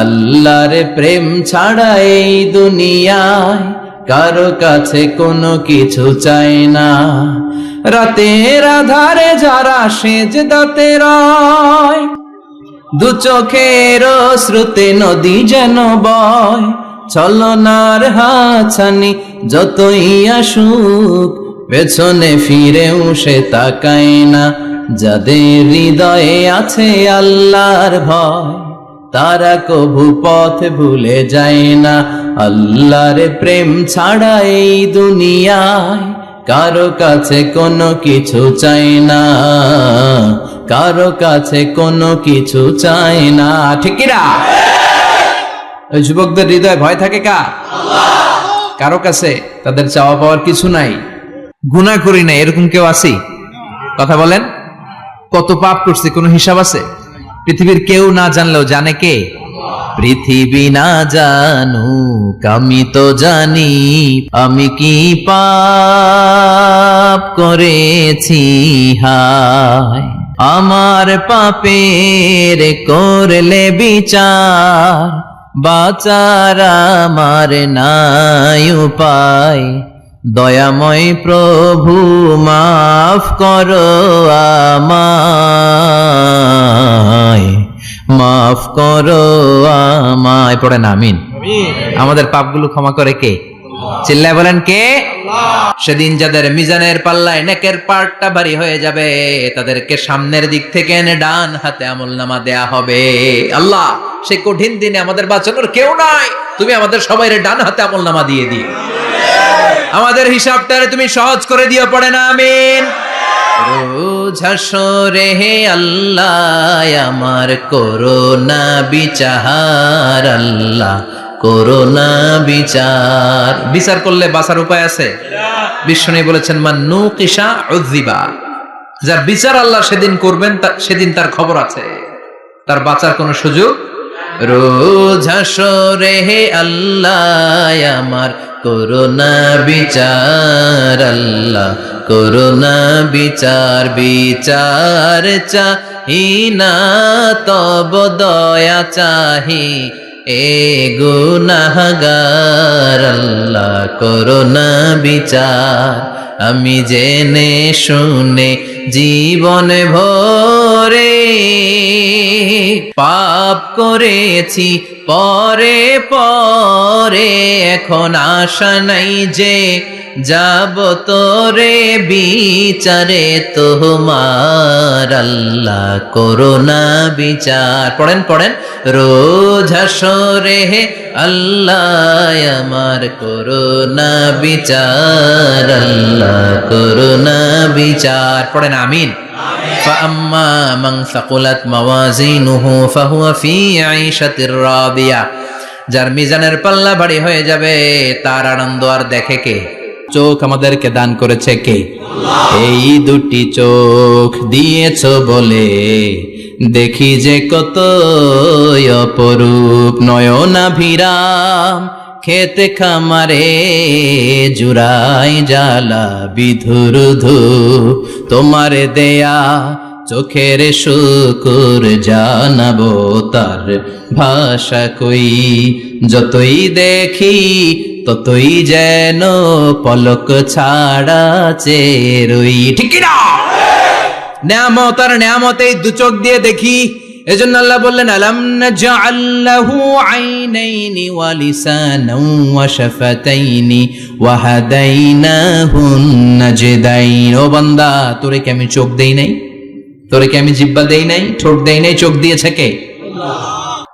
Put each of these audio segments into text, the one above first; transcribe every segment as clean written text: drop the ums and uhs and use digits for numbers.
আল্লাহর প্রেম ছাড়া এই দুনিয়ায় কারো কাছে কোনো কিছু চাই না। রাতের আধারে যারা সেজদাতে রয়, দু চোখের শ্রুতে নদী যেন বয়। ছলনার হাছানি যতই আসুক, পেছনে ফিরেও সে তাকায় না। যাদের হৃদয়ে আছে আল্লাহর ভয়, তারা কভু পথ ভুলে যায় না। আল্লাহর প্রেম ছাড়া এই দুনিয়ায় কারো কাছে কোনো কিছু চাই না, কারো কাছে কোনো কিছু চাই না। ঠিক কি না? ওই যুবকদের হৃদয়ে ভয় থাকে কার? কারো কাছে তাদের চাওয়া পাওয়ার কিছু নাই। গুনাহ করি না এরকম কেউ আছে? কথা বলেন। কত পাপ করছে কোনো হিসাব আছে? পৃথিবীর কেউ না জানলেও জানে কে? পৃথিবী না জানুক আমি তো জানি, আমি কি পাপ করেছি হায়। আমার পাপের করলে বিচার, বাঁচার আমার নাই উপায়। দয়াময় প্রভু মাফ করো আমায়, মাফ করো আমায়। পড়েন আমিন। আমাদের পাপগুলো ক্ষমা করে কে? চিল্লায় বলেন কে? সেদিন যাদের মিজানের পাল্লায় নেকের পার্টটা ভারী হয়ে যাবে, তাদেরকে সামনের দিক থেকে এনে ডান হাতে আমলনামা দেয়া হবে। আল্লাহ, সেই কঠিন দিনে আমাদের বাঁচানোর কেউ নাই, তুমি আমাদের সবাইরে ডান হাতে আমলনামা দিয়ে দিও, আমাদের হিসাবটারে তুমি সহজ করে দিও। পড়েন আমিন। রোজ হাসরে হে আল্লাহ আমার করোনা বিচার, আল্লাহ করোনা বিচার। বিচার করলে বাঁচার উপায় আছে? বিশ্বনবী বলেছেন মান নুকিশা উযিবা, যার বিচার আল্লাহ সেদিন করবেন সেদিন তার খবর আছে, তার বাঁচার কোনো সুযোগ। রোজ হাসরে হে আল্লাহ আমার করোনা বিচার, আল্লাহ করোনা বিচার। বিচার চাহি না তব দয়া চাহি, এ গুনাহগার আল্লাহ করোনা বিচার। আমি জেনে শুনে জীবন ভরে পাপ করেছি পরে পরে, এখন আশা নাই যে যাব তোরে বিচারে তোমার, আল্লাহ করোনা বিচার। পড়েন পড়েন। রোজ হাসরে হে আল্লাহ আমার করোনা বিচার, আল্লাহ করোনা বিচার। পড়েন আমিন। فأما من ثقلت موازينه فهو في عيشة راضية, যার মিজানের পাল্লা ভারী হয়ে যাবে তার আনন্দ আর দেখে কে? চোখ আমাদেরকে দান করেছে কে? এই দুটি চোখ দিয়েছো বলে দেখি যে কত অপরূপ। নয়নাভিরাম খেতে খামারে জুড়াই জ্বালা বিধুর ধূপ, তোমার দেয়া চোখের শুকুর জানাবো তার ভাষা কই। যতই দেখি ততই যেন পলক ছাড়া চেরই। ঠিক না? নেয়ামত আর নেয়ামত এই দু চোখ দিয়ে দেখি। এজন্য আল্লাহ বললেন আলাম নাজআল লাহু আইনাইনি ওয়া লিসানান ওয়া শাফাতাইনি ওয়া হাদাইনাহুন নাজদাইন। ও বান্দা, তোরে কি আমি চোখ দেই নাই? তোরে কি আমি জিহ্বা দেই নাই? ঠোঁট দেই নাই? চোখ দিয়েছে কে? আল্লাহ।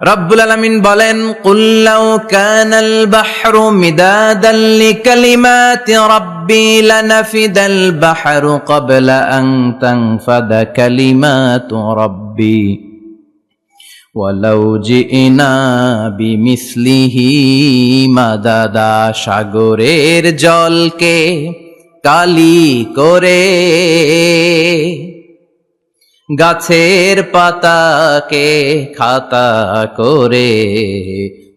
রব্বুল আলামিন বলেন কুল লাউ কানাল বাহরু মিদাদান লিকালিমাতি রাব্বি লানাফিদাল বাহরু ক্বাবলা আন তানফাদা কালিমাতু রাব্বি ওয়ালাউ জিনা বিমিসলিহি মাদাদা। সাগরের জলকে কালি করে, গাছের পাতাকে খাতা করে,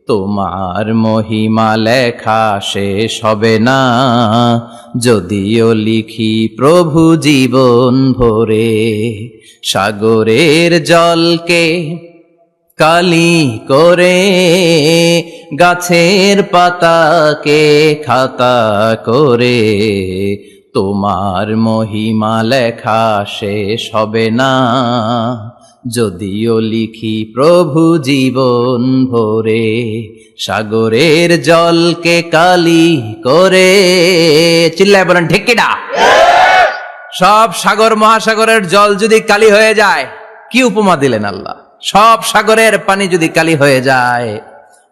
তোমার মহিমা লেখা শেষ হবে না যদিও লিখি প্রভু জীবন ভরে। সাগরের জলকে কালি করে গাছের পাতাকে খাতা করে, তোমার মহিমা লেখা শেষ হবে না, যদিও লিখি প্রভু জীবন ভরে। সাগরের জলকে কালি করে, চিল্লায় বলেন ঠিক কিনা? সব সাগর মহাসাগরের জল যদি কালি হয়ে যায়, কি উপমা দিলেন আল্লাহ। সব সাগরের পানি যদি কালি হয়ে যায়,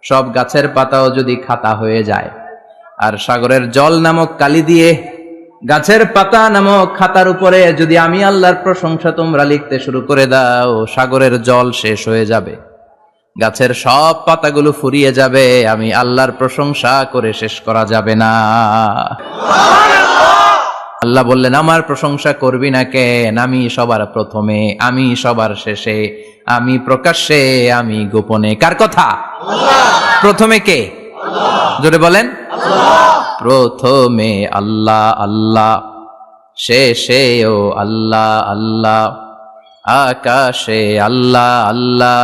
সব গাছের পাতাও যদি খাতা হয়ে যায়, আর সাগরের জল নামক কালি দিয়ে গাছের পাতা নামক খাতার উপরে যদি আমি আল্লাহর প্রশংসা তোমরা লিখতে শুরু করে দাও, সাগরের জল শেষ হয়ে যাবে, গাছের সব পাতাগুলো ফুরিয়ে যাবে, আমি আল্লাহর প্রশংসা করে শেষ করা যাবে না। আল্লাহ বললেন, আমার প্রশংসা করবি না কেন? আমি সবার প্রথমে, আমি সবার শেষে, আমি প্রকাশ্যে, আমি গোপনে। কার কথা? প্রথমে কে? জোরে বলেন। প্রথমে আল্লাহ আল্লাহ, শেষেও আল্লাহ আল্লাহ, আকাশে আল্লাহ আল্লাহ,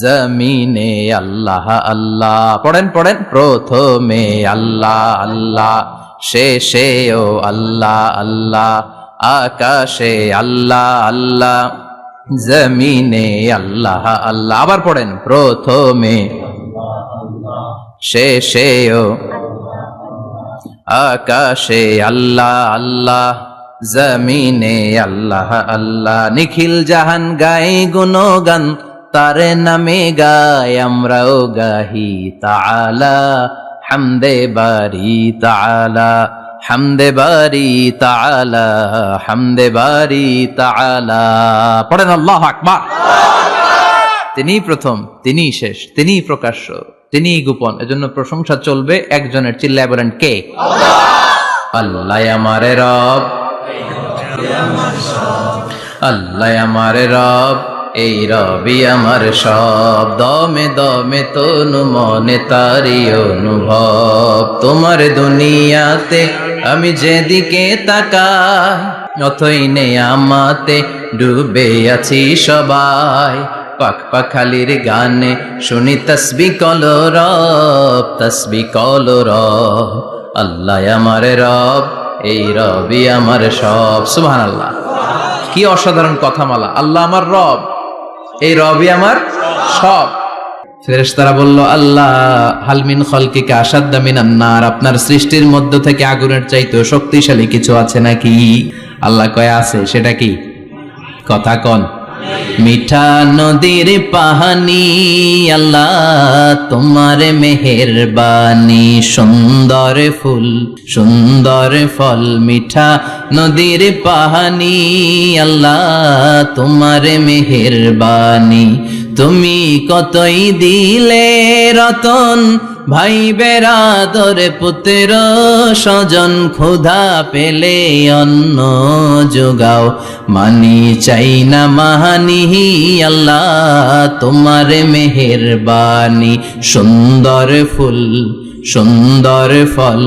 জমিনে আল্লাহ আল্লাহ। পড়েন পড়েন। প্রথমে আল্লাহ আল্লাহ, শেষেও আল্লাহ আল্লাহ, আকাশে আল্লাহ আল্লাহ, জমিনে আল্লাহ আল্লাহ। আবার পড়েন। প্রথমে শেষেও আকাশে আল্লাহ আল্লাহ, জমিনে আল্লাহ আল্লাহ। নিখিল জাহান গায়ে গুণগান, তার নামে গায় আমরাও গাহি তাআলা, হামদে বারি তাআলা, হামদে বারি তাআলা, হামদে বারি তাআলা। পড়েন আল্লাহু আকবার। তিনি প্রথম, তিনি শেষ, তিনি প্রকাশ্য, তিনি গোপন, এজন্য প্রশংসা চলবে একজনের। চিল্লায় বলেন কে? আল্লাহ আমারে রব, আল্লাহ আমারে রব, এই রবি আমার সব, দমে দমে তনু মনে তারি অনুভব। তোমার দুনিয়াতে আমি যেদিকে তাকাই, অথই নেয়ামতে ডুবে আছি সবাই। পাক পাখালির গানে শুনি তসবিহ কলরব, তসবিহ কলরব। আল্লাহ আমার রব, এই রবি আমার সব। সুবহানাল্লাহ। কি অসাধারণ কথামালা। আল্লাহ আমার রব, এই রবি আমার সব। ফেরেশতারা বলল, আল্লাহ হালমিন খলকিকা আশাদ্দা মিনান নার, আপনার সৃষ্টির মধ্য থেকে আগুনের চাইতেও শক্তিশালী কিছু আছে নাকি? আল্লাহ কয় আছে। সেটা কি? কথা কন। মিঠা নদীর পাহানি, আল্লাহ তোমার মেহেরবানি। সুন্দর ফুল সুন্দর ফল, মিঠা নদীর পাহানি, আল্লাহ তোমার মেহেরবানি। তুমি কতই দিলে রতন, ভাই বেরাদর পুত্র স্বজন। ক্ষুধা পেলে অন্ন যোগাও, মানি চাই না মাহানি, আল্লাহ তোমার মেহেরবানি। সুন্দর ফুল সুন্দর ফল,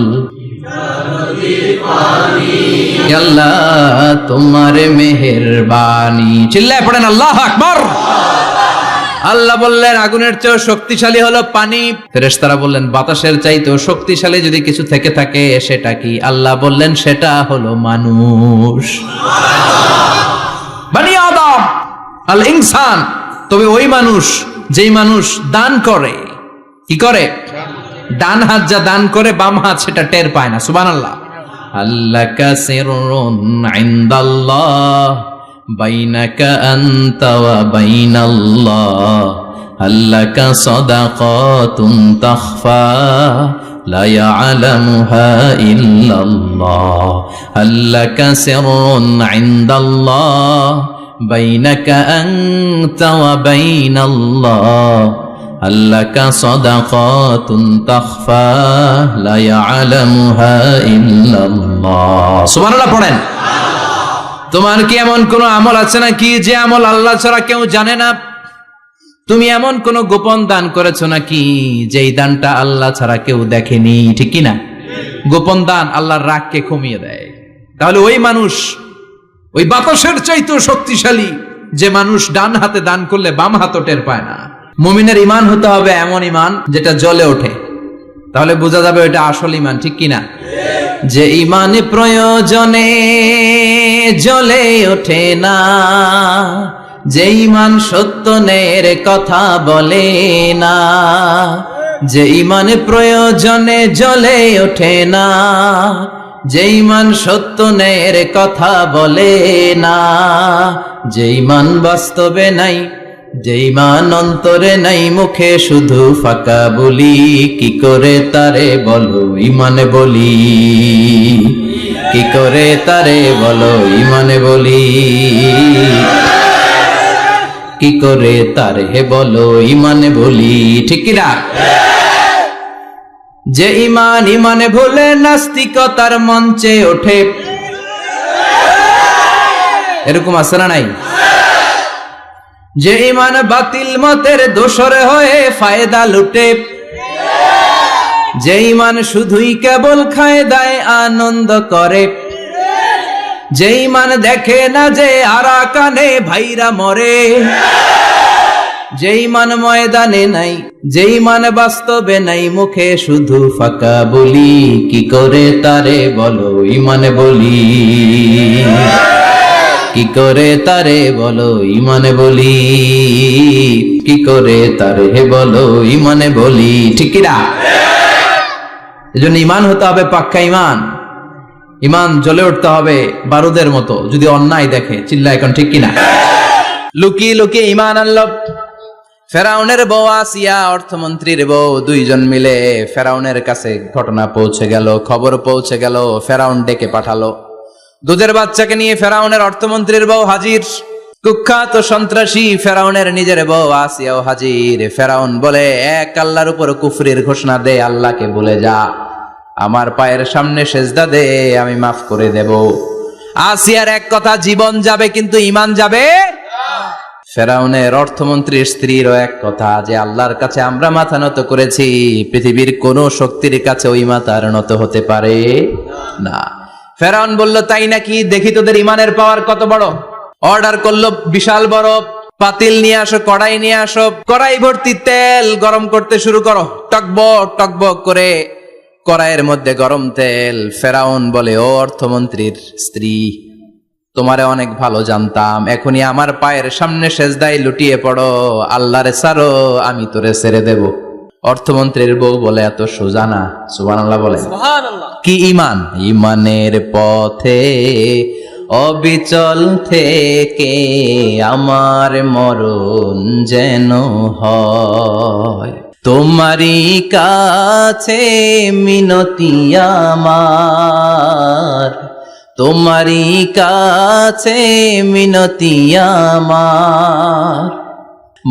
আল্লাহ তোমার মেহেরবানি। চিল্লায় পড়েন আল্লাহু আকবার। আল্লাহ বললেন, আগুনের চেয়েও শক্তিশালী হলো পানি। ফেরেশতারা বললেন, বাতাসের চাইতেও শক্তিশালী যদি কিছু থেকে থাকে সেটা কি? আল্লাহ বললেন, সেটা হলো মানুষ। বনি আদম, আল ইনসান। তবে ওই মানুষ, যেই মানুষ দান করে। কি করে? ডান হাত যা দান করে, বাম হাত সেটা টের পায় না। সুবহানাল্লাহ। আল্লাকা সিররুন ইনদাল্লাহ, বাইনাকা আনতা ওয়া বাইনাল্লাহ, আল্লাকা সাদাকাতুন তাখফা, লা ইয়ালামুহা ইল্লাল্লাহ, আল্লাকা সিররুন ইনদাল্লাহ, বাইনাকা আনতা ওয়া বাইনাল্লাহ, আল্লাকা সাদাকাতুন তাখফা, লা ইয়ালামুহা ইল্লাল্লাহ। সুবহানাল্লাহ পড়েন। তোমার কি এমন কোন আমল আছে নাকি যে আমল আল্লাহ ছাড়া কেউ জানে না? তুমি এমন কোন গোপন দান করেছো নাকি যেই দানটা আল্লাহ ছাড়া কেউ দেখেনি? ঠিক কি না? গোপন দান আল্লাহর রাগকে কমিয়ে দেয়। তাহলে ওই মানুষ, ওই বাতাসের চাইতেও শক্তিশালী যে মানুষ ডান হাতে দান করলে বাম হাতও টের পায় না। মুমিনের ঈমান হতে হবে এমন ঈমান যেটা জ্বলে ওঠে, তাহলে বোঝা যাবে ওটা আসল ঈমান, ঠিক কিনা? যে ঈমান প্রয়োজনে জ্বলে ওঠে না, যে ঈমান সত্য ন্যায়ের কথা বলে না, যে ঈমান প্রয়োজনে জ্বলে ওঠে না, যে ঈমান সত্য ন্যায়ের কথা বলে না, যে ঈমান বাস্তবে নাই, যে ঈমান অন্তরে নাই, মুখে শুধু ফাঁকা বলি, কি করে তারে বলো ঈমানে বলি, কি করে তারে বলো ঈমানে বলি, কি করে তারে বলো ঈমানে বলি, ঠিক কিনা? যে ঈমান ঈমানে ভুলে নাস্তিকতার মঞ্চে ওঠে, এরকম আছে না নাই? যে ঈমান বাতিল মতের দোসর হয়ে ফায়দা লুটে, যে ঈমান শুধুই কেবল খায় দায় আনন্দ করে, যে ঈমান দেখে না যে আরাকানে ভাইরা মরে, যে ঈমান ময়দানে নাই, যে ঈমান বাস্তবে নাই, মুখে শুধু ফাঁকা বলি, কি করে তারে বলো ঈমানে বলি, কি করে তারে বলো ঈমানে বলি, কি করে তারে বলো ঈমানে বলি, ঠিক কিনা? এজন্য ঈমান হতে হবে পাক্কা ঈমান। ঈমান জ্বলে উঠতে হবে বারুদের মতো, যদি অন্যায় দেখে চিল্লা এখন, ঠিক কিনা? লুকিয়ে লুকিয়ে ঈমান আনলো। ফেরাউনের বউ আসিয়া, অর্থমন্ত্রীর বউ, দুইজন মিলে ফেরাউনের কাছে ঘটনা পৌঁছে গেল, খবর পৌঁছে গেল, ফেরাউন ডেকে পাঠালো। দুধের বাচ্চাকে নিয়ে ফেরাউনের অর্থমন্ত্রীর বউ হাজির, কুখ্যাত সন্ত্রাসী ফেরাউনের নিজের বউ আসিয়াও হাজির। ফেরাউন বলে, এক আল্লাহর উপর কুফরির ঘোষণা দে, আল্লাহকে বলে যা, আমার পায়ের সামনে সেজদা দে, আমি মাফ করে দেব। আসিয়ার এক কথা, জীবন যাবে কিন্তু ঈমান যাবে। ফেরাউনের অর্থমন্ত্রীর স্ত্রীরও এক কথা, যে আল্লাহর কাছে আমরা মাথা নত করেছি, পৃথিবীর কোন শক্তির কাছে ওই মাথার নত হতে পারে না। ফেরাউন বলল, তাই নাকি? দেখি তোদের ঈমানের পাওয়ার কত বড়। অর্ডার করলো, বিশাল বড় পাতিল নিয়ে আসো, কড়াই নিয়ে আসো, কড়াই ভর্তি তেল গরম করতে শুরু করো, টকবক টকবক করে কড়াইয়ের মধ্যে গরম তেল। ফেরাউন বলে, ও অর্থমন্ত্রীর স্ত্রী, তোমারে অনেক ভালো জানতাম, এখনই আমার পায়ের সামনে সেজদায় লুটিয়ে পড়ো, আল্লাহরে ছাড়ো, আমি তোরে ছেড়ে দেব। অর্থমন্ত্রীর বউ বলে, এত সোজা না। সুবহানাল্লাহ বলে। কি ঈমান? ঈমানের পথে অবিচল থেকে আমার মরণ যেন হয়, তোমারই কাছে মিনতি আমার, তোমারই কাছে মিনতি আমার,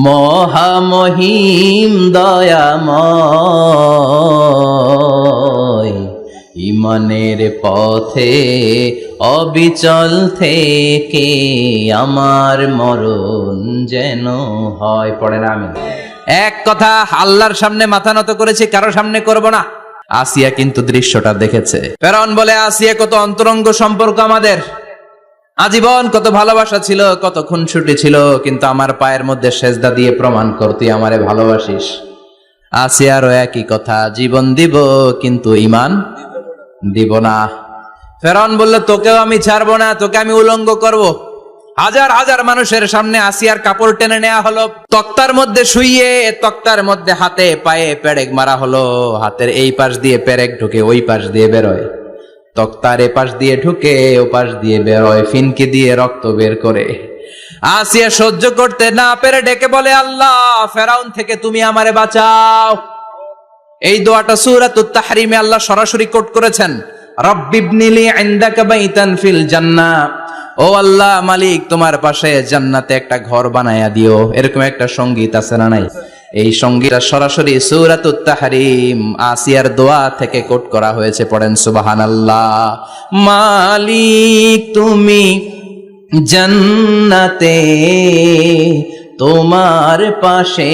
মহামহিম দয়াময়, ঈমানের পথে অবিচল থেকে আমার মরণ যেন হয়। পড়েন আমিন। এক কথা, আল্লাহর সামনে মাথা নত করেছি, কারো সামনে করব না। আসিয়া কিন্তু দৃশ্যটা দেখেছে। ফেরাউন বলে, আসিয়া, কত অন্তরঙ্গ সম্পর্ক আমাদের, আজীবন কত ভালোবাসা ছিল, কত খুনসুটি ছিল, কিন্তু আমার পায়ের মধ্যে সেজদা দিয়ে প্রমাণ কর তুই আমারে ভালোবাসিস। আসিয়ারও একই কথা, জীবন দিব কিন্তু ঈমান দিব না। ফেরাউন বলল, তোকেও আমি ছাড়বো না, তোকে আমি উলঙ্গ করব। হাজার হাজার মানুষের সামনে আসিয়ার কাপড় টেনে নেওয়া হলো, তক্তার মধ্যে শুইয়ে তক্তার মধ্যে হাতে পায়ে পেরেক মারা হলো। হাতের এই পাশ দিয়ে পেরেক ঢুকে ওই পাশ দিয়ে বেরোয়, তক্তার এ পাশ দিয়ে ঢুকে ও পাশ দিয়ে বেরোয়, ফিনকি দিয়ে রক্ত বের করে। আসিয়া সহ্য করতে না পেরে ডেকে বলে, আল্লাহ, ফেরাউন থেকে তুমি আমারে বাঁচাও। এই দোয়াটা সূরাতুত তাহরিমে আল্লাহ সরাসরি কোট করেছেন, রব্বিবনিলি ইনদাকা বাইতান ফিল জান্নাহ, ও আল্লাহ মালিক, তোমার পাশে জান্নাতে একটা ঘর বানায়া দিও। এরকম একটা সংগীত আছে না নাই? এই সংগীতটা সরাসরি সূরাতুত তাহরিম আসিয়ার দোয়া থেকে কোট করা হয়েছে। পড়েন সুবহানাল্লাহ। মালিক তুমি জান্নাতে তোমার পাশে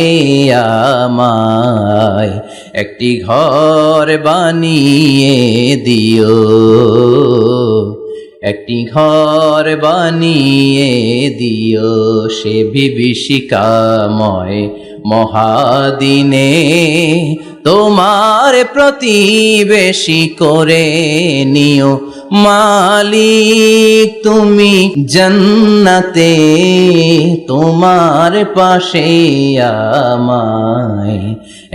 আমায় একটি ঘর বানিয়ে দিও, একটি ঘর বানিয়ে দিও, সে বিভীষিকাময় মহাদিনে তোমার প্রতিবেশী করে নিও মালিক তুমি জান্নাতে তোমার পাশে আমায়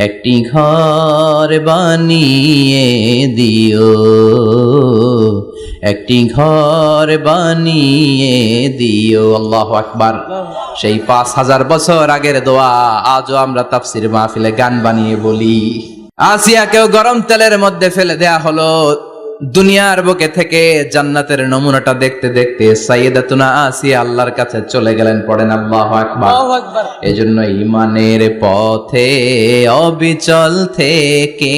একটি ঘর বানিয়ে দিও, একটি ঘর বানিয়ে দিও। আল্লাহু আকবার। সেই 5000 বছর আগের দোয়া আজও আমরা তাফসীর মাহফিলে গান বানিয়ে বলি। আসিয়াকেও গরম তেলের মধ্যে ফেলে দেয়া হলো। দুনিয়ার বুকে থেকে জান্নাতের নমুনাটা দেখতে দেখতে সাইয়েদাতুনা আসিয়া আল্লাহর কাছে চলে গেলেন। পড়েন আল্লাহু আকবার। এজন্য ঈমানের পথে অবিচল থেকে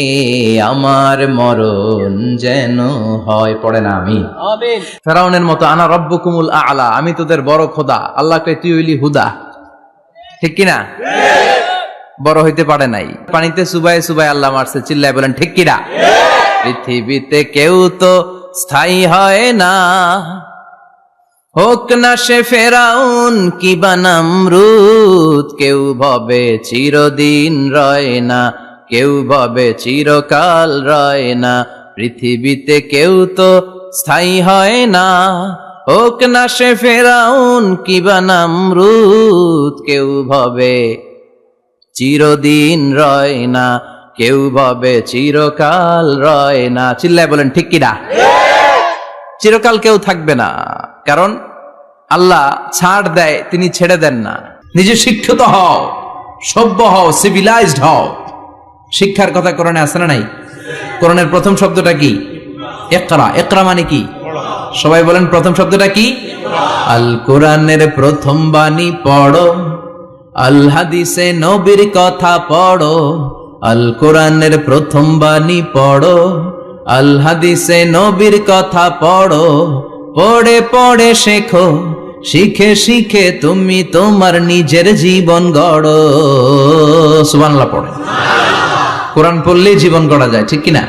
আমার মরণ যেন হয়। পড়েন আমিন। ফেরাউনের মতো আনা রব্বুকুমুল আ'লা, আমি তোদের বড় খোদা। আল্লাহকে তুই হইলি হুদা, ঠিক কিনা? বড় হইতে পারে নাই, পানিতে সুবাই সুবাই আল্লাহ মারছে। চিল্লায় বলেন ঠিক কিনা? পৃথিবীতে কেউ তো স্থায়ী হয় না, হোক না সে ফেরাউন কিবা নমরুদ। কেউ ভাবে চিরদিন রয় না, কেউ ভাবে চিরকাল রয় না। পৃথিবীতে কেউ তো স্থায়ী হয় না, হোক না সে ফেরাউন কিবা নমরুদ। কেউ ভাবে চিরদিন রয় না, কেউ ভাবে চিরকাল রয় না। চিল্লায় বলেন ঠিক কিনা? চিরকাল কেউ থাকবে না, কারণ আল্লাহ ছাড় দেয়, তিনি ছেড়ে দেন না। নিজে শিক্ষিত হও, সভ্য হও, সিভিলাইজড হও। শিক্ষার কথা কোরআনে আছে না নাই? কোরআনের প্রথম শব্দটা কি? ইকরা। ইকরা মানে কি? সবাই বলেন প্রথম শব্দটা কি? আল কোরআনের প্রথম বাণী পড়ো, আল হাদিসে নবীর কথা পড়ো। আল কোরআনের প্রথম বাণী পড়ো, আল হাদিসে নবীর কথা পড়ো। পড়ে পড়ে শেখো, শিখে শিখে তুমি তোমার নিজের জীবন গড়ো। সুবহানাল্লাহ পড়ে। কোরআন পড়লেই জীবন গড়া যায়, ঠিক কিনা?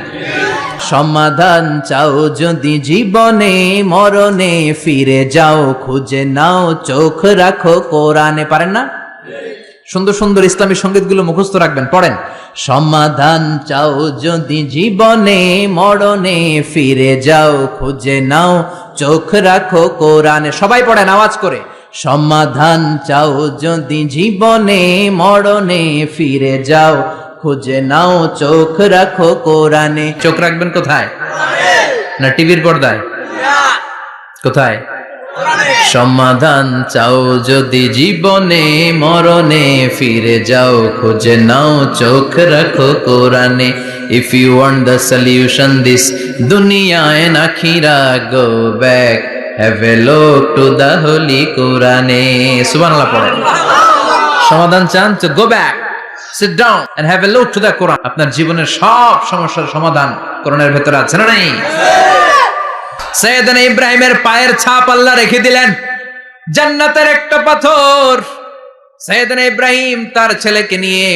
সমাধান চাও যদি জীবনে, মরণে ফিরে যাও, খুঁজে নাও, চোখ রাখো কোরআনে। পারেন না? সুন্দর সুন্দর ইসলামী সঙ্গীতগুলো মুখস্থ রাখবেন, পড়েন। সমাধান চাও যদি জীবনে, মরণে ফিরে যাও, খুঁজে নাও, চোখ রাখো কোরআনে। সবাই পড়েন আওয়াজ করে। সমাধান চাও যদি জীবনে, মরণে ফিরে যাও, খুঁজে নাও, চোখ রাখো কোরআনে। চোখ রাখবেন কোথায়? না টিভির পর্দায়? কোথায়? সমাধান চাও যদি জীবনে, মরণে ফিরে যাও, খুঁজে নাও, চোখ রাখো কোরআনে। If you want the solution this dunya and akhirah, go back, have a look to the holy Quran. সুবহানাল্লাহ পড়েন। সমাধান চান তো go back, sit down and have a look to the Quran. আপনার জীবনের সব সমস্যার সমাধান কোরআনের ভেতরে আছে না নাই? সাইয়েদনা ইব্রাহিমের পায়ের ছাপ আল্লাহ রেখে দিলেন জান্নাতের একটা পাথর। সাইয়েদনা ইব্রাহিম তার ছেলেকে নিয়ে,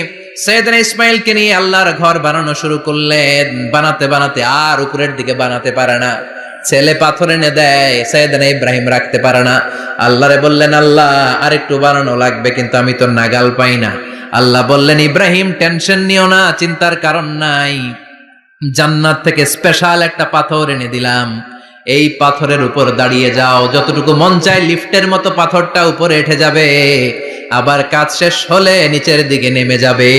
সাইয়েদনা ইসমাইলকে নিয়ে আল্লাহর ঘর বানানো শুরু করলেন। বানাতে বানাতে আর উপরের দিকে বানাতে পারে না, ছেলে পাথর এনে দেয়, সাইয়েদনা ইব্রাহিম রাখতে পারে না। আল্লাহরে বললেন, আল্লাহ আরেকটু বানানো লাগবে, কিন্তু আমি তো নাগাল পাই না। আল্লাহ বললেন, ইব্রাহিম টেনশন নিও না, চিন্তার কারণ নাই। জান্নাত থেকে স্পেশাল একটা পাথর এনে দিলাম, এই পাথরের উপর দাঁড়িয়ে যাও, যতটুকু মন চায় লিফটের মতো পাথরটা উপরে উঠে যাবে, আবার কাজ শেষ হলে নিচের দিকে নেমে যাবে।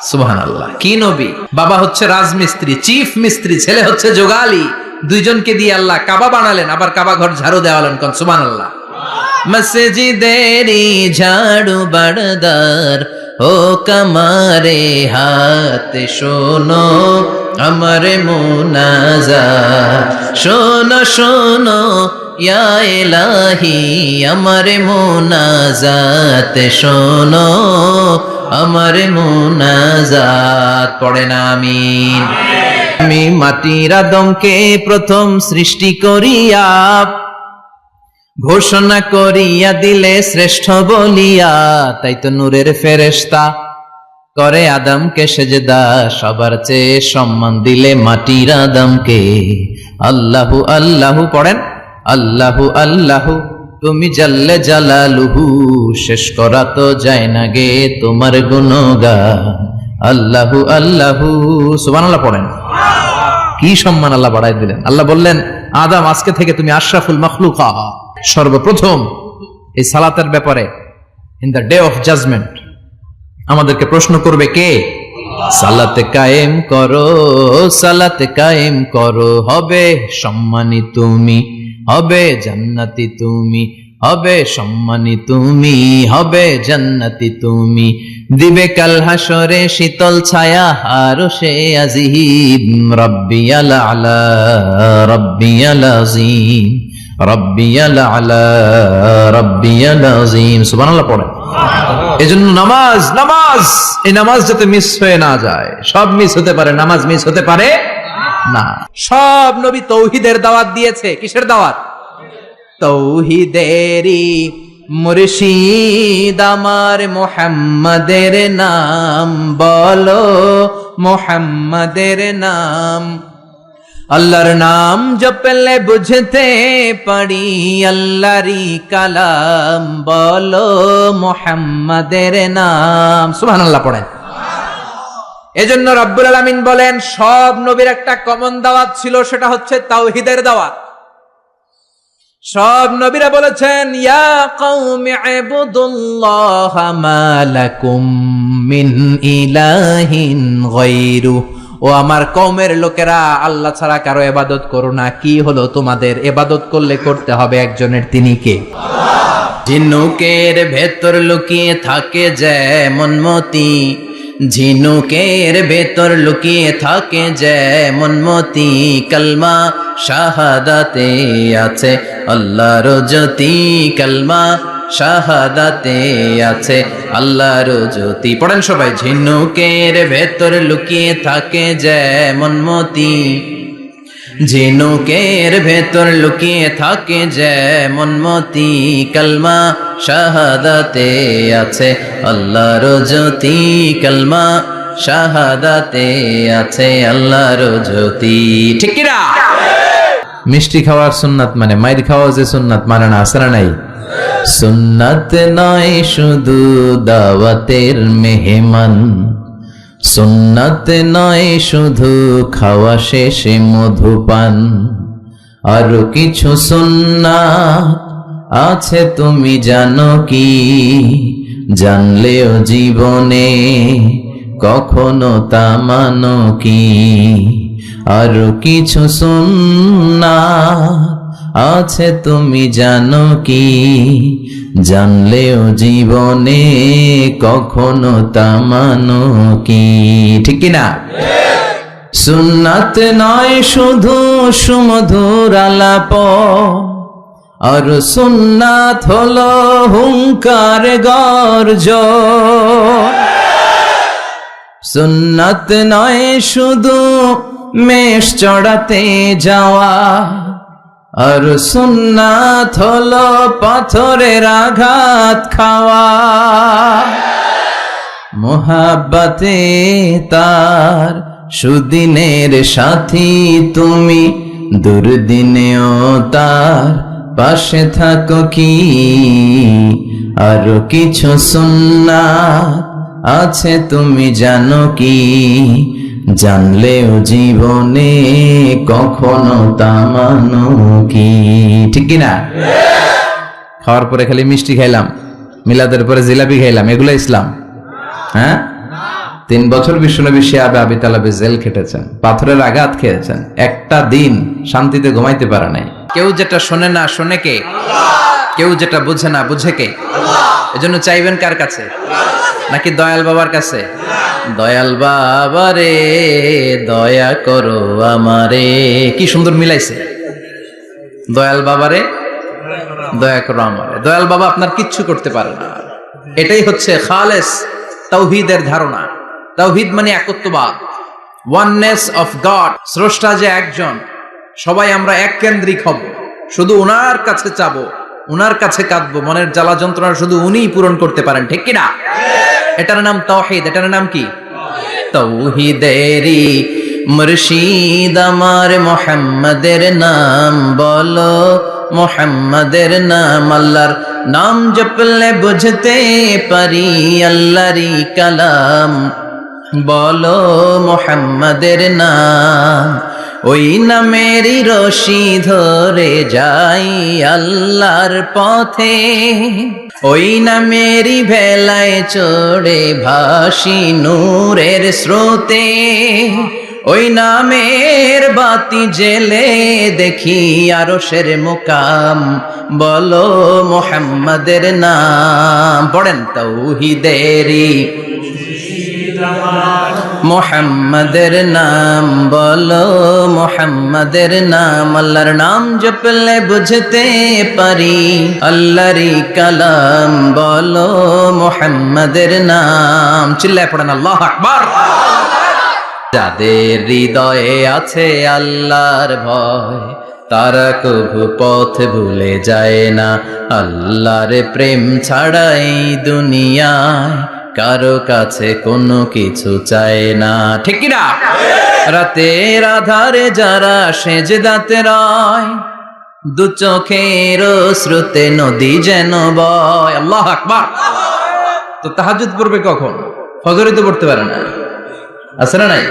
সুবহানাল্লাহ। কি নবী! বাবা হচ্ছে রাজমিস্ত্রি, চিফ মিস্ত্রি, ছেলে হচ্ছে যোগালী। দুইজনকে দিয়ে আল্লাহ কাবা বানালেন, আবার কাবা ঘর ঝাড়ু দেওয়ালেন। কোন সুবহানাল্লাহ। মসজিদেরি ঝাড়ু বারদার ও কমারে হাত, শোনো আমার মুনাজাত, শোনো শোনো ইয়া ইলাহি আমার মুনাজাত, শোনো আমার মুনাজাত। পড়েন আমিন। আমি মাটির আদমকে প্রথম সৃষ্টি করিয়া, ঘোষণা করিয়া দিলে শ্রেষ্ঠ বলিয়া, তাই তো নূরের ফেরেশতা করে আদমকে সেজদা, সবার চেয়ে সম্মান দিলে মাটির আদমকে। আল্লাহু আল্লাহু পড়েন, আল্লাহু আল্লাহু তুমি জাল্লে জালালুহু, শেষ করা তো যায় না গে তোমার গুণগান। আল্লাহু আল্লাহু, সুবহানাল্লাহ পড়েন। কি সম্মান আল্লাহ বাড়াই দিলেন। আল্লাহ বললেন, আদম আজকে থেকে তুমি আশরাফুল মাখলুকা। সর্বপ্রথম এই সালাতের ব্যাপারে in the day of judgment আমাদেরকে প্রশ্ন করবে কে? সালাতে কায়েম করো, সালাতে কায়েম করো, হবে সম্মানী তুমি, হবে জান্নাতি তুমি, হবে সম্মানী তুমি, হবে জান্নাতি তুমি। দিবে কাল হাসরে শীতল ছায়া আরশে আজিম। রব্বিয়াল আলা, রব্বিয়াল আযীম, রব্বিয়াল আলা, রব্বিয়াল আযীম। সুবহানাল্লাহ পড়েন। এজন্য নামাজ, নামাজ, এই নামাজ যাতে মিস হয়ে না যায়। সব মিস হতে পারে, নামাজ মিস হতে পারে না। সব নবী তৌহিদের দাওয়াত দিয়েছে। কিসের দাওয়াত? তৌহিদেরই মুর্শিদ আমার মুহাম্মাদের নাম বলো, মুহাম্মাদের নাম। আল্লাহর নাম জপলে বুঝতে পারি আল্লাহরই কালাম, বলো মুহাম্মাদের নাম। সুবহানাল্লাহ পড়েন। এজন্য রব্বুল আলামিন বলেন, সব নবীর একটা কমন দাওয়াত ছিল, সেটা হচ্ছে তাওহীদের দাওয়াত। সব নবীরা বলেছেন, ইয়া কওমি ইবুদুল্লাহা মা লাকুম মিন ইলাহিন গায়রু। ও আমার কওমের লোকেরা, আল্লাহ ছাড়া কারো ইবাদত করো না। কি হলো তোমাদের? ইবাদত করলে করতে হবে একজনের, তিনি কে? ঝিনুকের ভেতর লুকিয়ে থাকে যেমন মতি, ঝিনুকের ভেতর লুকিয়ে থাকে যেমন মতি, কালমা শাহাদাতে আছে আল্লাহর জ্যোতি, কালমা শাহাদাতে আছে আল্লাহর জ্যোতি। পড়েন সবাই। ঝিনুকের ভেতর লুকিয়ে থাকে যেমন মতি, ঝিনুকের ভেতর লুকিয়ে থাকে যেমন মতি, কালমা শাহাদাতে আছে আল্লাহর জ্যোতি, কালমা শাহাদাতে আছে আল্লাহর জ্যোতি। ঠিক কি না? মিষ্টি খাওয়ার সুন্নাত মানে মাইর খাওয়া যে সুন্নাত মানে না, আসরা নাই। সুন্নাত নয় শুধু দাওয়াতের মেহমান, সুন্নাত নয় শুধু খাওয়া শেষে মধুপান, আরো কিছু সুন্নাত আছে তুমি জানো কি? জানলেও জীবনে কখনো তা মানো কি? আরো কিছু সুন্নাত আছে তুমি জানো কি? জানলেও জীবনে কখনো তা মানো কি? ঠিক কিনা? সুন্নাত নয় শুধু সুমধুর আলাপ, আর সুন্নাত হলো হুঙ্কার গর্জন। সুন্নাত নয় শুধু মেষ চড়াতে যাওয়া, আর সুন্নাত হলো পাথরের আঘাত খাওয়া। মোহাব্বতে তার সুদিনের সাথী তুমি, দুর্দিনেও তার পাশে থাকো কি? আরো কিছু সুন্নাত আছে তুমি জানো কি? জানলেও জীবনে কখনো তা মানো কি? ঠিক কিনা? খাওয়ার পরে খালি মিষ্টি খাইলাম, মিলাদের পরে জিলাপি খাইলাম, এগুলো ইসলাম? হ্যাঁ, 3 বছর বিশ্বনবী শিয়াবে আবি তালেবে জেল খেটেছেন, পাথরের আঘাত খেয়েছেন, একটা দিন শান্তিতে ঘুমাইতে পারে নাই। কেউ যেটা শোনে না শোনে কে? কেউ যেটা বুঝে না বুঝে কে? এজন্য চাইবেন কার কাছে? নাকি দয়াল বাবার কাছে? দয়াল বাবা রে দয়া করো আমারে। কি সুন্দর মিলাইছে, দয়াল বাবা রে দয়া করো আমারে। দয়াল বাবা আপনার কিচ্ছু করতে পারে না। এটাই হচ্ছে খালেস তাওহীদের ধারণা। তাওহীদ মানে একত্ববাদ, ওয়াননেস অফ গড। স্রষ্টা যে একজন, সবাই আমরা এক কেন্দ্রিক হব, শুধু উনার কাছে চাবো, উনার কাছে কাঁদবো, মনের জ্বালা যন্ত্রণা শুধু উনিই পূরণ করতে পারেন। ঠিক কিনা? এটার নাম তাওহীদ। এটার নাম কি? তাওহীদেরই মুর্শিদ আমার মুহাম্মাদের নাম বলো, মুহাম্মাদের নাম, আল্লাহর নাম জপলে বুঝতে পারি আল্লাহরই কালাম, বলো মুহাম্মাদের নাম। ওই নামেরই রশি ধরে যাই আল্লাহর পথে, ওই নামেরই ভেলায় চড়ে ভাসি নূরের স্রোতে, ওই নামের বাতি জেলে দেখি আরশের মুকাম, বলো মুহাম্মাদের নাম। পড়েন তাওহীদেরই মুহাম্মাদের নাম, বলো মুহাম্মাদের নাম, আল্লাহর নাম জপলে বুঝতে পারি আল্লাহরই কালাম, বলো মুহাম্মাদের নাম। চিল্লায় পড়েন আল্লাহু আকবার। যাদের হৃদয়ে আছে আল্লাহর ভয়, তারা কভু পথ ভুলে যায় না, আল্লাহর প্রেম ছাড়া এই দুনিয়ায় কারো কাছে কোনো কিছু চায় না, ঠিক কি না? রাতের আধারে যারা সেজদাতে রয়, দু চোখের শ্রুতে নদী যেন বয়। আল্লাহু আকবার। তো তাহাজ্জুদ পড়বে কখন? ফজরে তো পড়তে পারে না, আছে না নাই?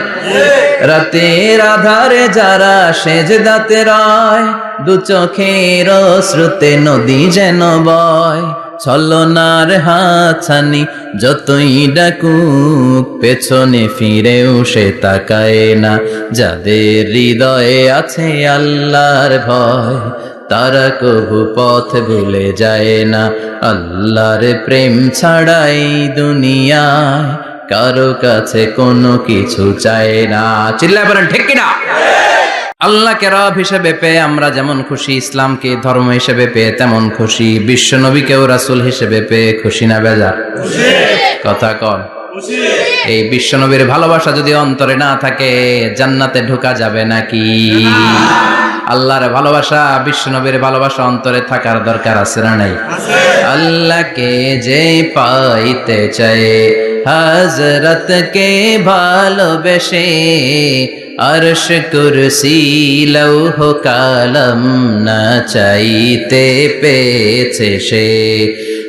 রাতের আধারে যারা সেজদাতে রয়, দু চোখের শ্রুতে নদী যেন বয়, ছলনার হাতছানি যতই ডাকুক পেছনে ফিরেও সে তাকায় না। যাদের হৃদয়ে আছে আল্লাহর ভয়, তারা কভু পথ ভুলে যায় না, আল্লাহর প্রেম ছাড়াই দুনিয়ায় কারো কাছে কোনো কিছু চায় না। চিল্লায় বলেন ঠিক কিনা? আল্লাহকে রব হিসেবে পেয়ে আমরা যেমন খুশি, ইসলামকে ধর্ম হিসেবে পেয়ে তেমন খুশি, বিশ্ব নবীকেও রাসূল হিসেবে পেয়ে খুশি না বেজার? কথা কন। এই বিশ্ব নবীর ভালোবাসা যদি অন্তরে না থাকে জান্নাতে ঢোকা যাবে নাকি? আল্লাহর ভালোবাসা, বিশ্ব নবীর ভালোবাসা অন্তরে থাকার দরকার আছে না নাই? আল্লাহকে যে পাইতে চায় হযরতকে ভালোবেসে, আরশ কুরসি লৌহ কালাম না চাইতে পেয়েছে সে,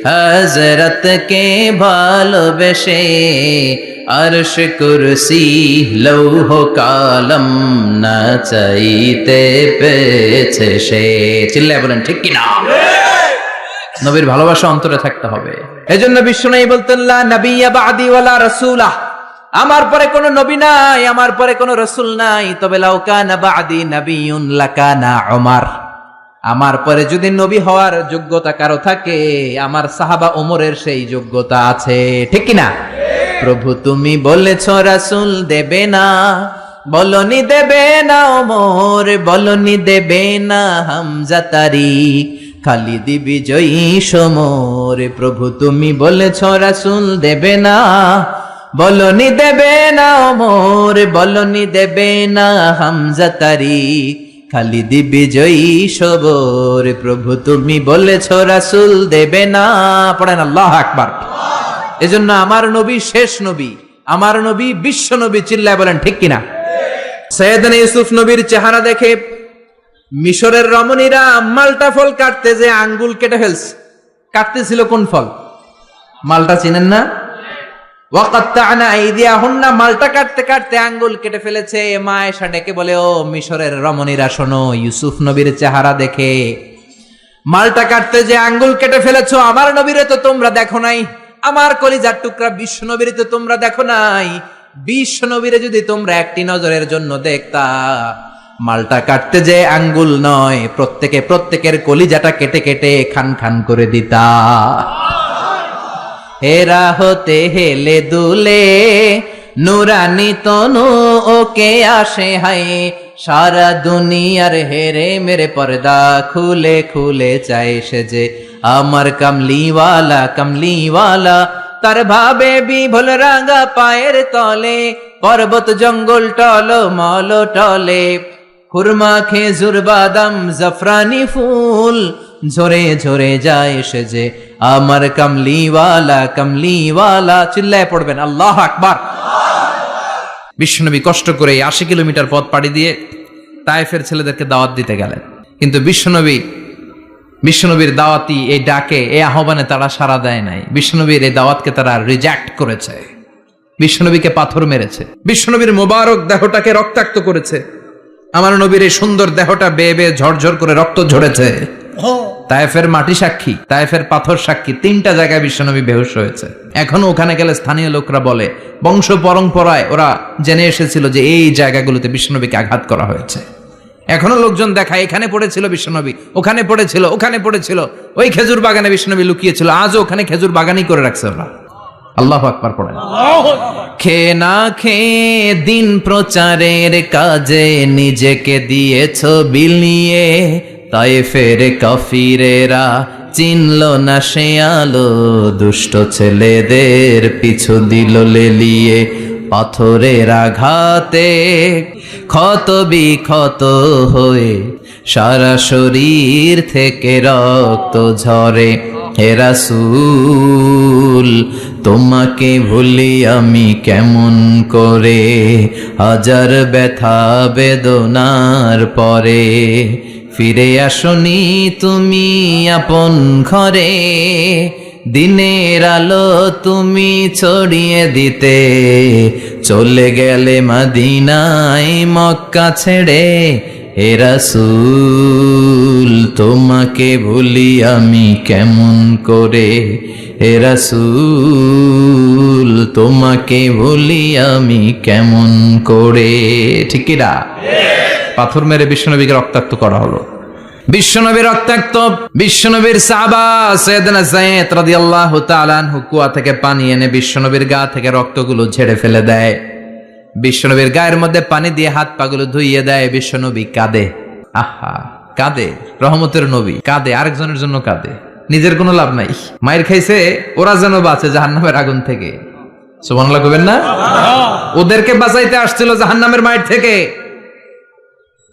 হযরতকে ভালোবেসে আরশ কুরসি লৌহ কালাম না চাইতে পেয়েছে সে। চিল্লায় বলেন ঠিক কিনা? নবীর ভালোবাসা অন্তরে থাকতে হবে। এজন্য বিশ্বনবী বলতেন লা নাবিয়্যা বা'দি ওয়ালা রাসূলা, আমার পরে কোনো নবী নাই, আমার পরে কোনো রাসূল নাই, তবে লাউ কানা বা'দি নাবিয়্যুন লাকানা উমর, আমার পরে যদি নবী হওয়ার যোগ্যতা কারো থাকে আমার সাহাবা ওমরের সেই যোগ্যতা আছে, ঠিক কি না? প্রভু তুমি বলেছো রাসূল দেবে না, বলনি দেবে না ওমর, বলনি দেবে না হামজা তারিক, খালিদ বিজয়ী সমর। প্রভু তুমি বলেছো রাসূল দেবে না, বলনি দেবে না ওমর, বলনি দেবে না হামজা তারিক, খালিদ বিজয়ী সবর। প্রভু তুমি বলেছো রাসূল দেবে না। পড়েন আল্লাহু আকবার। এজন্য আমার নবী শেষ নবী, আমার নবী বিশ্ব নবী। চিল্লায় বলেন ঠিক কিনা? সৈয়দনা ইউসুফ নবীর চেহারা দেখে মিশরের রমণীরা মালটা ফল কাটতে যে আঙ্গুল কেটে ফেলছে। কাটতেছিল কোন ফল? মালটা চিনেন না? ওয়াকাত্তা'না আইদিয়াহুন্না, মালটা কাটতে কাটতে আঙ্গুল কেটে ফেলেছে। মা আয়েশা ডেকে বলে, ও মিশরের রমণীরা শোনো, ইউসুফ নবীর চেহারা দেখে মালটা কাটতে যে আঙ্গুল কেটে ফেলেছো, আমার নবীরে তো তোমরা দেখো নাই, আমার কলিজার টুকরা বিশ্ব নবীরে তো তোমরা দেখো নাই। বিশ্ব নবীরে যদি তোমরা একটি নজরের জন্য দেখতা, মালটা কাটতে যে আঙ্গুল নয়, প্রত্যেকের কলিজাটা কেটে কেটে খান খান করে দিতা। হেরা হতে হেলে দুলে নুরানি তনু ওকে আসে হায়, সারা দুনিয়ার হেরে মেরে পর্দা খুলে খুলে চায় সে যে আমার কামলিওয়ালা কামলিওয়ালা। তার ভাবে বিভোল রাঙা পায়ের তলে, পর্বত জঙ্গল টল মল টলে, খুরমা খেজুর বাদাম জাফরানি ফুল ঝরে ঝরে যায় সে যে আমার কামলিওয়ালা কামলিওয়ালা। চিল্লায় পড়বেন আল্লাহু আকবার। বিশ্বনবী কষ্ট করে 80 কিলোমিটার পথ পাড়ি দিয়ে তায়েফের ছেলেদেরকে দাওয়াত দিতে গেলেন, কিন্তু বিশ্বনবী বিশ্বনবীর দাওয়াতি এই ডাকে, এই আহ্বানে তারা সাড়া দেয় নাই। বিশ্বনবীর এই দাওয়াতকে তারা রিজেক্ট করেছে, বিশ্বনবীকে পাথর মেরেছে, বিশ্বনবীর মোবারক দেহটাকে রক্তাক্ত করেছে। আমার নবীর এই সুন্দর দেহটা বেয়ে বেয়ে ঝরঝর করে রক্ত ঝরেছে। তায়েফের মাটি সাক্ষী, তায়েফের পাথর সাক্ষী, 3টা জায়গায় বিশ্বনবী বেহুশ হয়েছে। এখনো ওখানে গেলে স্থানীয় লোকরা বলে, বংশ পরম্পরায় ওরা জেনে এসেছিল যে এই জায়গাগুলোতে বিশ্বনবীকে আঘাত করা হয়েছে। এখনো লোকজন দেখায়, এখানে পড়েছিল বিশ্বনবী, ওখানে পড়েছিল, ওখানে পড়েছিল, ওই খেজুর বাগানে বিশ্বনবী লুকিয়েছিল, আজও ওখানে খেজুর বাগানই করে রাখছে ওরা। আল্লাহু আকবার পড়েন। খেয়ে না খেয়ে দিন প্রচারের কাজে নিজেকে দিয়েছ বিলিয়ে, তায়েফের কাফিরেরা চিনল না সে আলো, দুষ্ট ছেলেদের পিছু দিল লেলিয়ে। পাথরের আঘাতে ক্ষত বিক্ষত হয়ে সারা শরীর থেকে রক্ত ঝরে। হে রাসূল তোমাকে ভুলি আমি কেমন করে, হাজার ব্যথা বেদনার পরে। ফিরে আসনি তুমি আপন ঘরে, দিনের আলো তুমি ছড়িয়ে দিতে। চলে গেলে মদিনায় মক্কা ছেড়ে। হে রাসূল তোমাকে ভুলি আমি কেমন করে, হে রাসূল তোমাকে ভুলি আমি কেমন করে। ঠিক কি না? পাথর মেরে বিশ্বনবীকে রক্তাক্ত করা হলো। বিশ্বনবী রক্তাক্ত, বিশ্বনবীর সাহাবা সাইয়েদনা যায়েদ রাদিয়াল্লাহু তাআলা আনহু কুয়া থেকে পানি এনে বিশ্বনবীর গা থেকে রক্তগুলো ঝেড়ে ফেলে দেয়। বিশ্বনবীর গায়ের মধ্যে পানি দিয়ে হাত পাগুলো ধুইয়ে দেয়। বিশ্বনবী কাঁদে, আহা কাঁদে, রহমতের নবী কাঁদে, আরেকজনের জন্য কাঁদে, নিজের কোনো লাভ নাই। মায়ের খাইছে, ওরা যেন বাঁচে জাহান্নামের আগুন থেকে। সুবহানাল্লাহ কইবেন না? ওদেরকে বাঁচাইতে আসছিল জাহান্নামের মায়ের থেকে,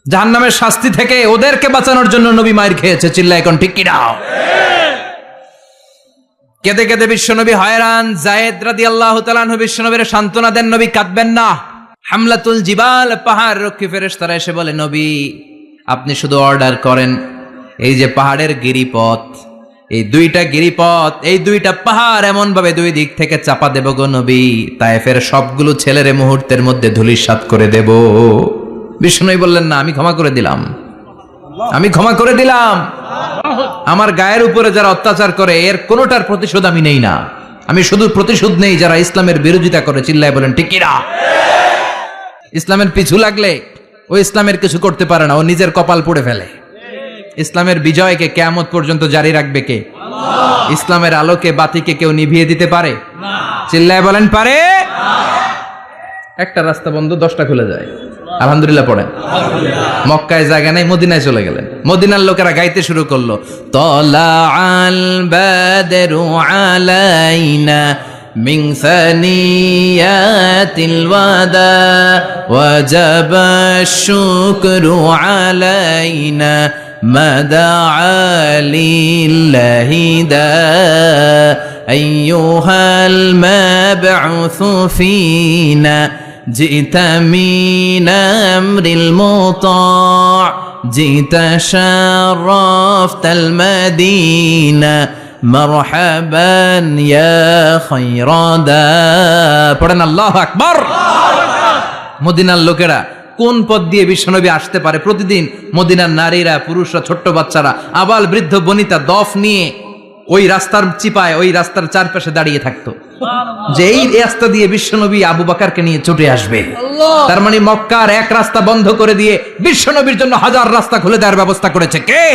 জাহান্নামের শাস্তি থেকে। ওদেরকে বাঁচানোর জন্য নবী মায়ের খেয়েছে। চিল্লায় এখন ঠিক কি না? কেঁদে কেঁদে বিশ্বনবী হয়রান। যায়েদ রাদিয়াল্লাহু তাআলা আনহু বিশ্বনবীর সান্ত্বনা দেন, নবী কাঁদবেন না। হামলাতুল জিবাল, পাহাড় রক্ষী ফেরেশতারা এসে বলে, নবী আপনি শুধু অর্ডার করেন, এই যে পাহাড়ের গিরিপথ, এই 2টা গিরিপথ, এই 2টা পাহাড় এমন ভাবে 2 দিক থেকে চাপা দেব গো নবী, তায়েফের সবগুলো ছেলেরে মুহূর্তের মধ্যে ধূলিসাৎ করে দেব। বিষ্ণুই বললেন, না আমি ক্ষমা করে দিলাম, আমি ক্ষমা করে দিলাম। আমার গায়ের উপরে যারা অত্যাচার করে এর কোনোটার প্রতিশোধ আমি নেই না, আমি শুধু প্রতিশোধ নেই যারা ইসলামের বিরোধিতা করে। চিল্লায় বলেন ঠিক কি না? ইসলামের পিছু লাগলে ও ইসলামের কিছু করতে পারে না, ও নিজের কপাল পুড়ে ফেলে। ইসলামের বিজয়কে কিয়ামত পর্যন্ত জারি রাখবে কে? আল্লাহ। ইসলামের আলোকে বাতিকে কেউ নিভিয়ে দিতে পারে না? চিল্লায় বলেন পারে না। একটা রাস্তা বন্ধ, 10টা খুলে যায়। আলহামদুলিল্লাহ পড়েন। মক্কায় জায়গা নাই, মদিনায় চলে গেলেন। মদিনার লোকেরা গাইতে শুরু করলো, তলা আল বাদরু আলাইনা মিন সানিয়াতিল ওয়াদা ওয়াজাবা শুকরু আলাইনা মাদা লিল্লাহি দা আইয়ুহাল মাবউসু ফিনা جئت من أمر المطاع جئت شرفت المدينة مرحبا يا خير دا পড়েন আল্লাহু আকবার। মদিনার লোকেরা কোন পথ দিয়ে বিশ্বনবী আসতে পারে? প্রতিদিন মদিনার নারীরা, পুরুষরা, ছোট্ট বাচ্চারা, আবাল বৃদ্ধ বনিতা দফ নিয়ে ওই রাস্তার চিপায়, ওই রাস্তার চারপাশে দাঁড়িয়ে থাকতো, যে এই রাস্তা দিয়ে বিশ্বনবী আবু বকরকে নিয়ে ছুটে আসবে। তার মানে মক্কার এক রাস্তা বন্ধ করে দিয়ে বিশ্বনবীর জন্য হাজার রাস্তা খুলে দেওয়ার ব্যবস্থা করেছে কে?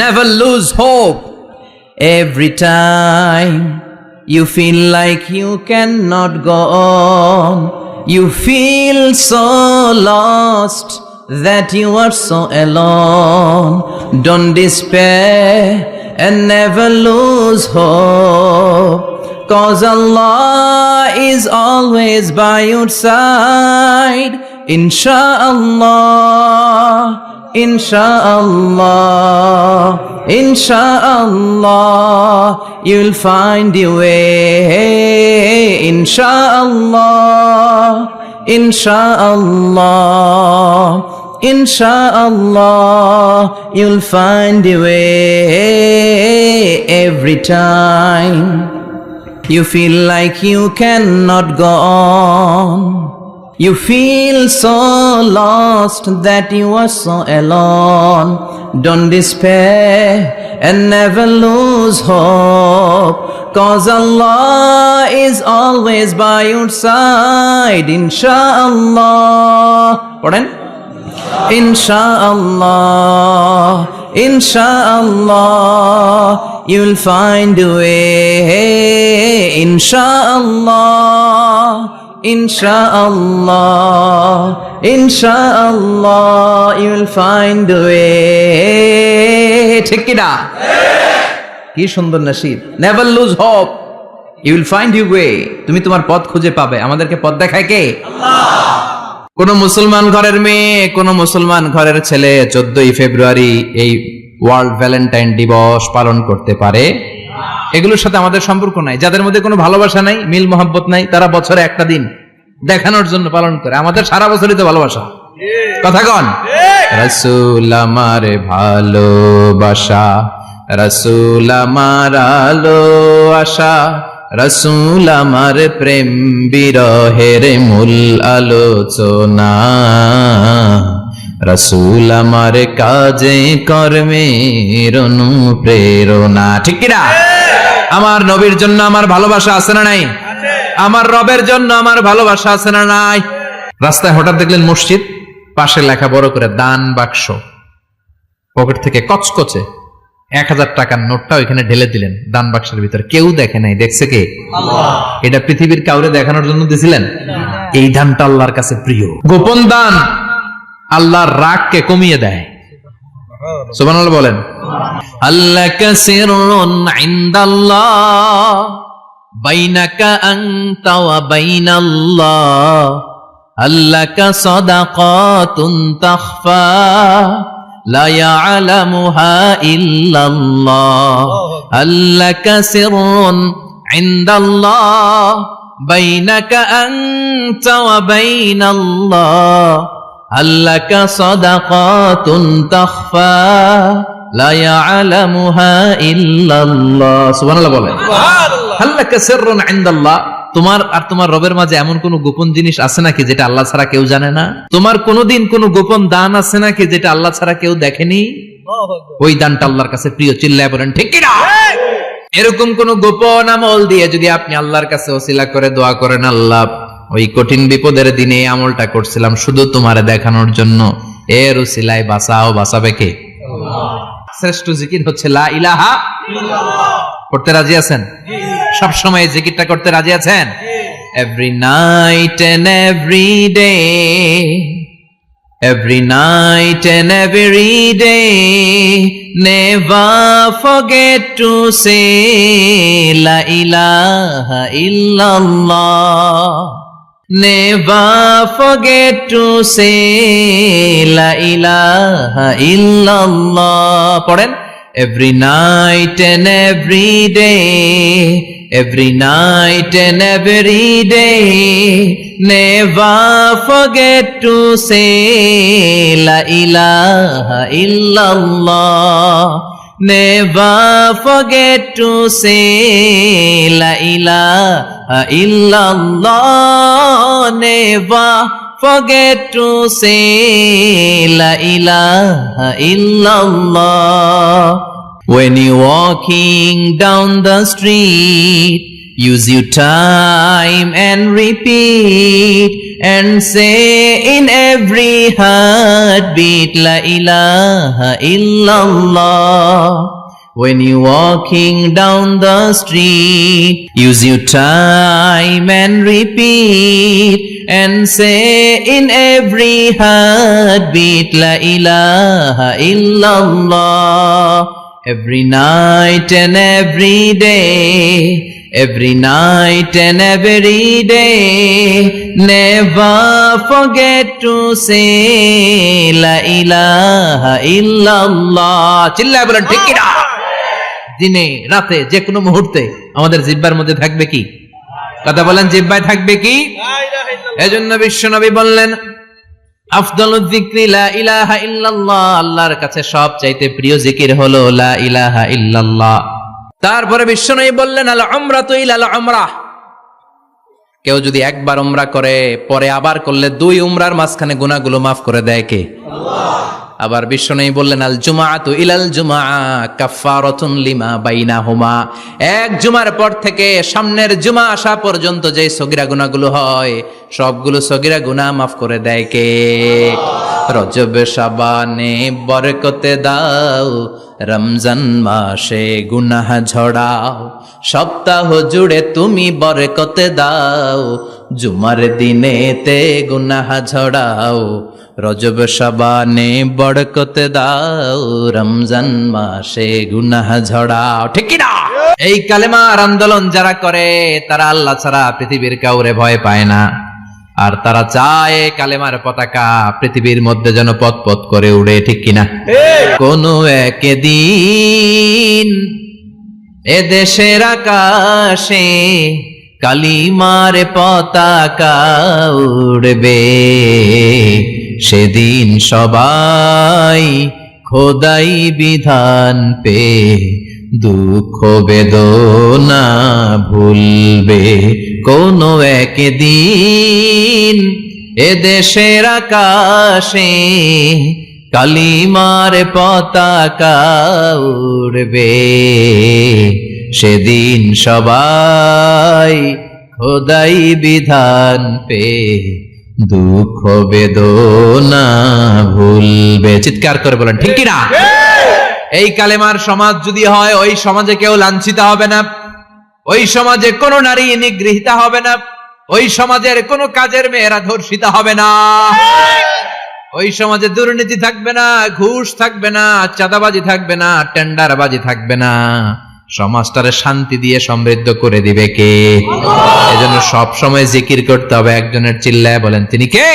Never lose hope. Every time you feel like you cannot go on, you feel so lost that you are so alone. Don't despair and never lose hope, 'cause Allah is always by your side. Insha'Allah, Insha'Allah, Insha'Allah, you'll find your way. Insha'Allah, Insha'Allah, Inshallah, you'll find a way every time you feel like you cannot go on. You feel so lost that you are so alone. Don't despair and never lose hope, 'cause Allah is always by your side. Inshallah. Pardon? Inshallah, Inshallah, you'll find a way. Inshallah, Inshallah, Inshallah, you'll find a way. ঠিক কি না? কি সুন্দর নসিব। Never lose hope, you will find your way. তুমি তোমার পথ খুঁজে পাবে। আমাদেরকে পথ দেখায় কে? আল্লাহ। কোন মুসলমান ঘরের মেয়ে, কোন মুসলমান ঘরের ছেলে 14ই ফেব্রুয়ারি এই ওয়ার্ল্ড ভ্যালেন্টাইন দিবস পালন করতে পারে? এগুলোর সাথে আমাদের সম্পর্ক নাই। যাদের মধ্যে কোনো ভালোবাসা নাই, মিল মোহাব্বত নাই, তারা বছরে একটা দিন দেখানোর জন্য পালন করে। আমাদের সারা বছরই তো ভালোবাসা। কথা কন। রাসূল আমার ভালোবাসা, রাসূল আমার আলো আশা, রাসূল আমার প্রেম বিরহের মূল আলোচনা, রাসূল আমার কাজে কর্মের অনুপ্রেরণা। ঠিক কি না? আমার নবীর জন্য আমার ভালোবাসা আছে না নাই? আমার রবের জন্য আমার ভালোবাসা আছে না নাই? রাস্তায় হঠাৎ দেখলেন মসজিদ, পাশে লেখা বড় করে দান বাক্স, পকেট থেকে কচকচে 1000 টাকার নোটটা ওইখানে ঢেলে দিলেন দান বাক্সের ভিতরে। কেউ দেখে নাই, দেখছে কে? আল্লাহ। এটা পৃথিবীর কাউরে দেখানোর জন্য দিছিলেন? এই দানটা আল্লাহর কাছে প্রিয়। গোপন দান আল্লাহর রাগকে কমিয়ে দেয়। সুবহানাল্লাহ বলেন। আল্লাকা সিররুন ইনদাল্লাহ বাইনাকা আনতা ওয়া বাইনাল্লাহ, আল্লাকা সাদাকাতুন তাখফা লা ইয়ালামুহা ইল্লাল্লাহ, আল্লাকা সিররুন ইনদাল্লাহ বাইনাকা আনতা ওয়া বাইনাল্লাহ, আল্লাকা সাদাকাতুন তাখফা লা ইয়ালামুহা ইল্লাল্লাহ। সুবহানাল্লাহ বলেন। সুবহানাল্লাহ। আল্লাকা সিররুন ইনদাল্লাহ, তোমার আর তোমার রবের মাঝে এমন কোন গোপন জিনিস আছে নাকি যেটা আল্লাহ ছাড়া কেউ জানে না? তোমার কোনদিন কোন গোপন দান আছে নাকি যেটা আল্লাহ ছাড়া কেউ দেখেনি? ওই দানটা আল্লাহর কাছে প্রিয়। চিল্লায় বলেন ঠিক কি না? এরকম কোন গোপন আমল দিয়ে যদি আপনি আল্লাহর কাছে ওসিলা করে দোয়া করেন, আল্লাহ ওই কঠিন বিপদের দিনে এই আমলটা করছিলাম শুধু তোমারে দেখানোর জন্য, এর ওসিলায় বাঁচাও, বাঁচাবে কে? আল্লাহ। শ্রেষ্ঠ জিকির হচ্ছে লা ইলাহা ইল্লাল্লাহ। করতে রাজি আছেন? সব সময় এই জিকিরটা করতে রাজি আছেন? Every night and every day, every night and every day, never forget to say la ilaha illallah, never forget to say la ilaha illallah. পড়েন। Every night and every day, every night and every day, never forget to say la ilaha illallah, never forget to say la ilaha illallah, never forget to say la ilaha illallah. When you're walking down the street, use your time and repeat and say in every heartbeat la ilaha illallah. When you're walking down the street, use your time and repeat and say in every heartbeat la ilaha illallah. Every night and every day, every night and every day, never forget to say la ilaha illallah. চিল্লায় বলেন ঠিক কি না? দিনে রাতে যে কোনো মুহূর্তে আমাদের জিহ্বার মধ্যে থাকবে কি? কথা বলেন, জিহ্বায় থাকবে কি? এজন্য বিশ্বনবী বললেন আফদালুয যিকরি লা ইলাহা ইল্লাল্লাহ, আল্লাহর কাছে সবচাইতে প্রিয় জিকির হলো লা ইলাহা ইল্লাল্লাহ। তারপরে বিশ্বনবী বললেন আল উমরাতু ইলাল উমরাহ, কেউ যদি একবার উমরা করে পরে আবার করলে 2 উমরার মাঝখানে গুনাহগুলো মাফ করে দেয় কে? আল্লাহ। আবার বিশ্বনবী বললেন আল জুমআতু ইলাল জুমআ কাফফারাতুন লিমা বাইনাহুমা, এক জুমার পর থেকে সামনের জুমা আসা পর্যন্ত যে সগীরা গুনাহগুলো হয় সবগুলো সগীরা গুনাহ মাফ করে দেয় কে? রজব শাবানে বরকতে দাও, রমজান মাসে গুনাহ ঝড়াও, সপ্তাহ জুড়ে তুমি বরকতে দাও, জুমার দিনেতে গুনাহ ঝড়াও, রজব শাবানে বরকতে দাও, রমজান মাসে গুনাহ ঝড়াও। ঠিক কি না? এই কালেমার আন্দোলন যারা করে তারা আল্লাহ ছাড়া পৃথিবীর কাউরে ভয় পায় না, আর তারা চায় কালেমার পতাকা পৃথিবীর মধ্যে যেন পথ পথ করে উড়ে। ঠিক কিনা? কোনো একদিন এদেশের আকাশে কালিমার পতাকা উড়বে, সেদিন সবাই খোদাই বিধান পে দুঃখ বেদনা ভুলবে। কোনো একদিন এদেশের আকাশে কালিমার পতাকা উড়বে, সেদিন সবাই খোদাই বিধান পে দুঃখ বেদনা ভুলবে। চিৎকার করে বলেন ঠিক কি না? এই কালেমার সমাজ যদি হয়, ওই সমাজে কেউ লাঞ্ছিত হবে না, ওই সমাজে কোনো নারী নিগৃহীতা হবে না, ওই সমাজের কোনো কাজের মেয়েরা ধর্ষিত হবে না, ওই সমাজে দুর্নীতি থাকবে না, ঘুষ থাকবে না, চাঁদাবাজি থাকবে না, টেন্ডারবাজি থাকবে না। সমাজটারে শান্তি দিয়ে সমৃদ্ধ করে দিবে কে? এজন্য সব সময় জিকির করতে হবে একজনের, চিল্লায় বলেন তিনি কে?